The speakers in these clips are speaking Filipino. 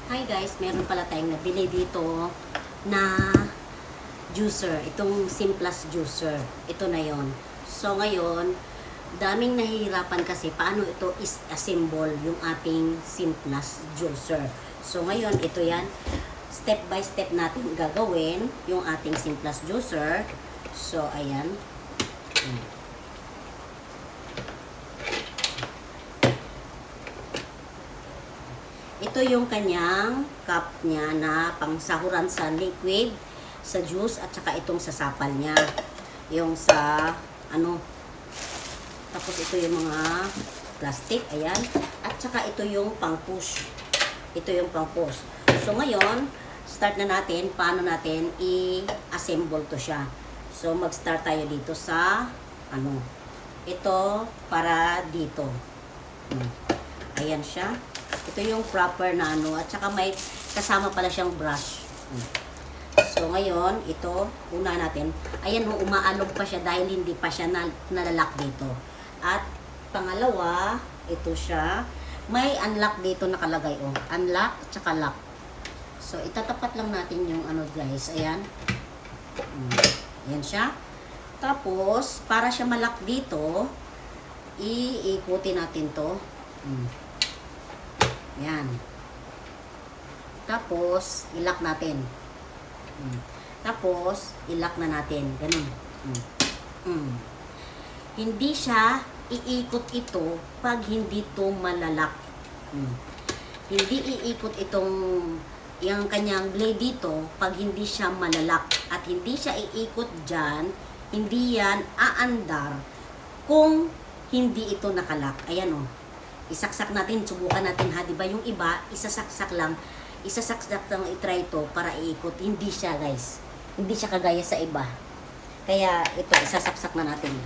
Hi guys, meron pala tayong nabili dito na juicer. Itong Simplast juicer. Ito na yon. So ngayon, daming nahihirapan kasi paano ito is-assemble yung ating Simplast juicer. So ngayon, ito yan. Step by step natin gagawin yung ating Simplast juicer. So ayan. Ito yung kanyang cup niya na pangsahuran sa liquid, sa juice, at saka itong sa sapal niya. Yung sa, tapos ito yung mga plastic, ayan. At saka ito yung pang-push. Ito yung pang-push. So ngayon, start na natin, paano natin i-assemble to siya. So mag-start tayo dito sa, ito para dito. Ayan siya. Ito yung proper na at saka may kasama pala siyang brush. So ngayon, ito, una natin, ayan umaalog pa siya dahil hindi pa siya nalalak dito. At pangalawa, ito siya, may unlock dito nakalagay, unlock at saka lock. So itatapat lang natin yung guys, ayan. Ayan siya. Tapos, para siya malak dito, iikutin natin to. Yan. Tapos, ilock natin. Tapos, ilock na natin. Ganun. Hindi siya iikot ito pag hindi to malalak. Hindi iikot itong yung kanyang blade dito pag hindi siya malalak. At hindi siya iikot dyan, hindi yan aandar kung hindi ito nakalak. Ayan isaksak natin, subukan natin ha, 'di ba? Yung iba, isasaksak lang i-try ito para iikot. Hindi siya, guys. Hindi siya kagaya sa iba. Kaya ito, isasaksak na natin.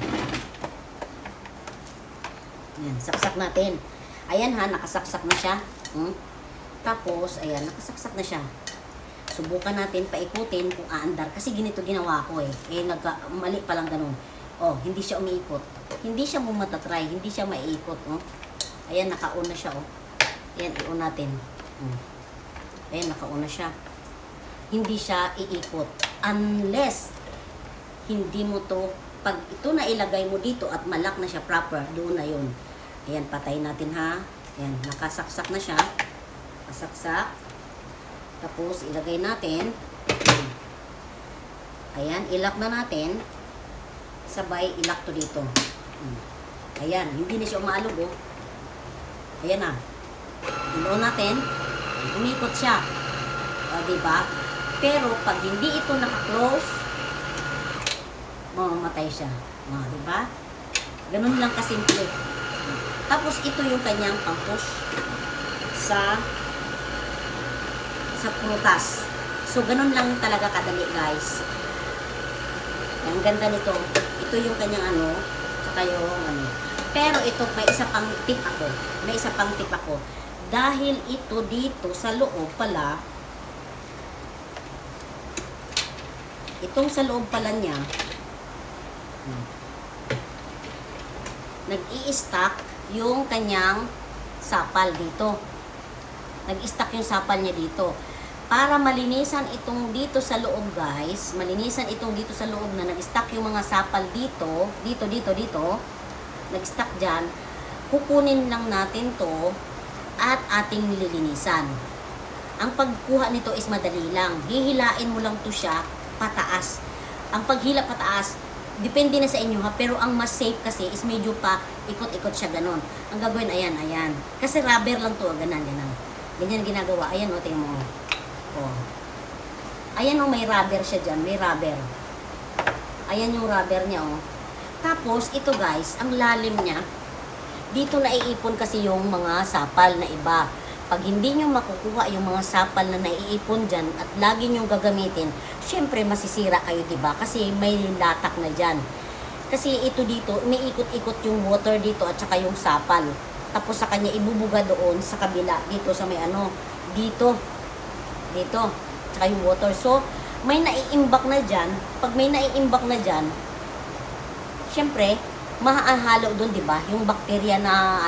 Yan, saksak natin. Ayan ha, nakasaksak na siya. Tapos, ayan, nakasaksak na siya. Subukan natin paikutin kung aandar. Kasi ganito ginawa ko mali pa lang ganun. Hindi siya umiikot. Hindi siya matatry, hindi siya maiikot. Ayan, nakauna siya, Ayan, iun natin. Ayan, nakauna siya. Hindi siya iikot. Unless, hindi mo to, pag ito na ilagay mo dito at malak na siya proper, doon na yun. Ayan, patayin natin ha. Ayan, nakasaksak na siya. Nakasaksak. Tapos, ilagay natin. Ayan, ilak na natin. Sabay, ilak to dito. Ayan, hindi na siya umaalog, Ayan na. Iloon natin. Umikot siya. Diba? Pero pag hindi ito naka-close, mamamatay siya. Diba? Ganun lang kasimple. Tapos ito yung kanyang pang-push sa prutas. So ganun lang talaga kadali, guys. Ang ganda nito. Ito yung kanyang saka yung Pero ito, may isa pang tip ako. May isa pang tip ako. Dahil ito dito sa loob pala, itong sa loob pala niya, nag-i-stack yung kanyang sapal dito. Nag-i-stack yung sapal niya dito. Para malinisan itong dito sa loob, guys, malinisan itong dito sa loob na nag-stack yung mga sapal dito, dito, nag-stack dyan, kukunin lang natin to at ating nililinisan. Ang pagkuha nito is madali lang. Hihilain mo lang to siya pataas. Ang paghila pataas, depende na sa inyo ha, pero ang mas safe kasi is medyo pa ikot-ikot siya ganon. Ang gagawin, ayan. Kasi rubber lang to, ganyan. Ganyan ginagawa. Ayan tingnan mo. Ayan may rubber siya dyan, may rubber. Ayan yung rubber niya Tapos, ito guys, ang lalim niya, dito naiipon kasi yung mga sapal na iba. Pag hindi nyo makukuha yung mga sapal na naiipon dyan at lagi nyo gagamitin, syempre masisira kayo, diba? Kasi may latak na dyan. Kasi ito dito, umiikot-ikot yung water dito at saka yung sapal. Tapos sa kanya ibubuga doon sa kabila, dito sa may dito, tsaka yung water. So, may naiimbak na dyan. Pag may naiimbak na dyan, syempre, mahahalo doon, di ba? Yung bakterya na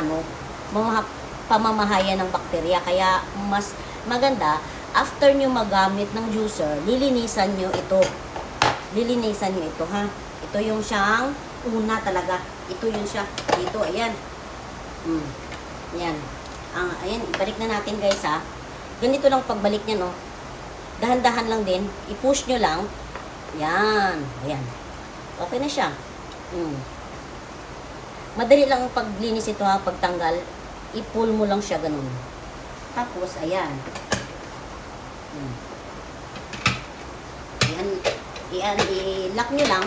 pamamahaya ng bakterya. Kaya mas maganda, after nyo magamit ng juicer, lilinisan nyo ito. Lilinisan nyo ito, ha? Ito yung siyang una talaga. Ito yung siya. Dito, ayan. Ayan. Ayan, ibalik na natin guys, ha? Ganito lang pagbalik niya, no? Dahan-dahan lang din. I-push nyo lang. Yan. Ayan. Okay na siya. Madali lang ang paglinis ito, ha? Pagtanggal. I-pull mo lang siya ganun. Tapos, ayan. I-lock nyo lang.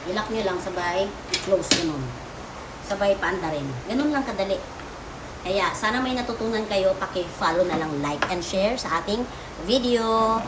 I-lock nyo lang, sabay. I-close ganun. Sabay paanda rin. Ganun lang kadali. Kaya, sana may natutunan kayo. Paki-follow na lang, like and share sa ating video.